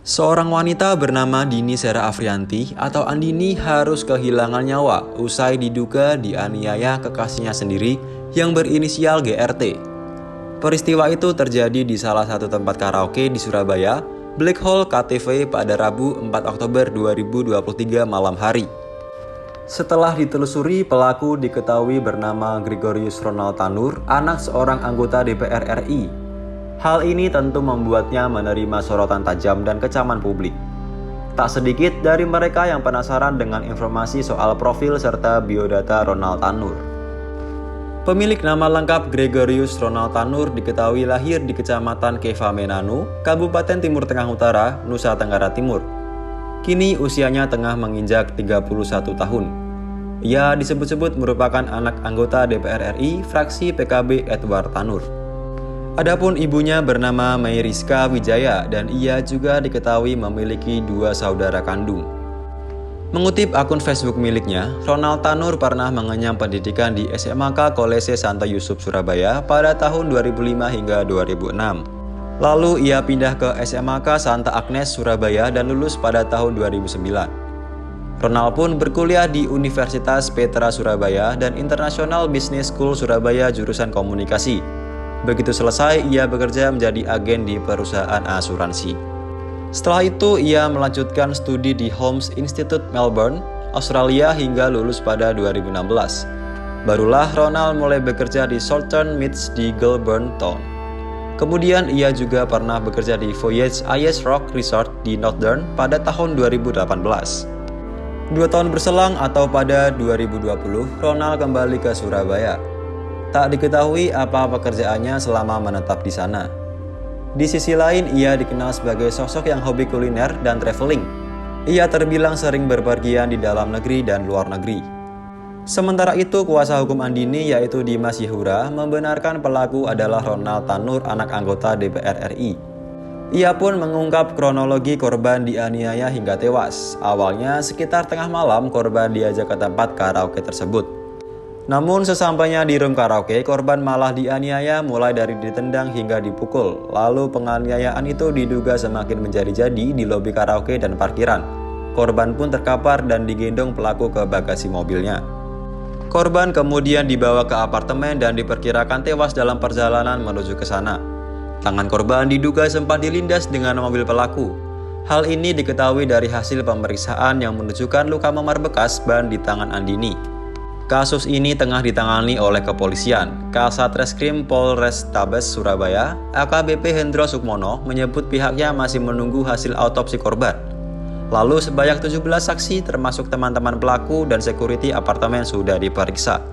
Seorang wanita bernama Dini Sera Afrianti atau Andini harus kehilangan nyawa usai diduga dianiaya kekasihnya sendiri yang berinisial GRT. Peristiwa itu terjadi di salah satu tempat karaoke di Surabaya, Black Hole KTV pada Rabu 4 Oktober 2023 malam hari. Setelah ditelusuri, pelaku diketahui bernama Gregorius Ronald Tanur, anak seorang anggota DPR RI. Hal ini tentu membuatnya menerima sorotan tajam dan kecaman publik. Tak sedikit dari mereka yang penasaran dengan informasi soal profil serta biodata Ronald Tanur. Pemilik nama lengkap Gregorius Ronald Tanur diketahui lahir di Kecamatan Kevamenanu, Kabupaten Timur Tengah Utara, Nusa Tenggara Timur. Kini usianya tengah menginjak 31 tahun. Ia disebut-sebut merupakan anak anggota DPR RI fraksi PKB Edward Tanur. Adapun ibunya bernama Mayriska Wijaya dan ia juga diketahui memiliki 2 saudara kandung. Mengutip akun Facebook miliknya, Ronald Tanur pernah mengenyam pendidikan di SMAK Kolese Santo Yusuf Surabaya pada tahun 2005 hingga 2006. Lalu ia pindah ke SMAK Santa Agnes Surabaya dan lulus pada tahun 2009. Ronald pun berkuliah di Universitas Petra Surabaya dan International Business School Surabaya jurusan komunikasi. Begitu selesai, ia bekerja menjadi agen di perusahaan asuransi. Setelah itu, ia melanjutkan studi di Holmes Institute Melbourne, Australia hingga lulus pada 2016. Barulah Ronald mulai bekerja di Southern Meads di Goulburn Town. Kemudian ia juga pernah bekerja di Voyage Ice Rock Resort di Northern pada tahun 2018. 2 tahun berselang atau pada 2020, Ronald kembali ke Surabaya. Tak diketahui apa pekerjaannya selama menetap di sana. Di sisi lain, ia dikenal sebagai sosok yang hobi kuliner dan traveling. Ia terbilang sering berpergian di dalam negeri dan luar negeri. Sementara itu, kuasa hukum Andini yaitu Dimas Yehura membenarkan pelaku adalah Ronald Tanur, anak anggota DPR RI. Ia pun mengungkap kronologi korban dianiaya hingga tewas. Awalnya sekitar tengah malam korban diajak ke tempat karaoke tersebut. Namun sesampainya di room karaoke, korban malah dianiaya mulai dari ditendang hingga dipukul. Lalu penganiayaan itu diduga semakin menjadi-jadi di lobi karaoke dan parkiran. Korban pun terkapar dan digendong pelaku ke bagasi mobilnya. Korban kemudian dibawa ke apartemen dan diperkirakan tewas dalam perjalanan menuju ke sana. Tangan korban diduga sempat dilindas dengan mobil pelaku. Hal ini diketahui dari hasil pemeriksaan yang menunjukkan luka memar bekas ban di tangan Andini. Kasus ini tengah ditangani oleh kepolisian. Kasat Reskrim Polrestabes Surabaya, AKBP Hendro Sukmono, menyebut pihaknya masih menunggu hasil autopsi korban. Lalu sebanyak 17 saksi termasuk teman-teman pelaku dan security apartemen sudah diperiksa.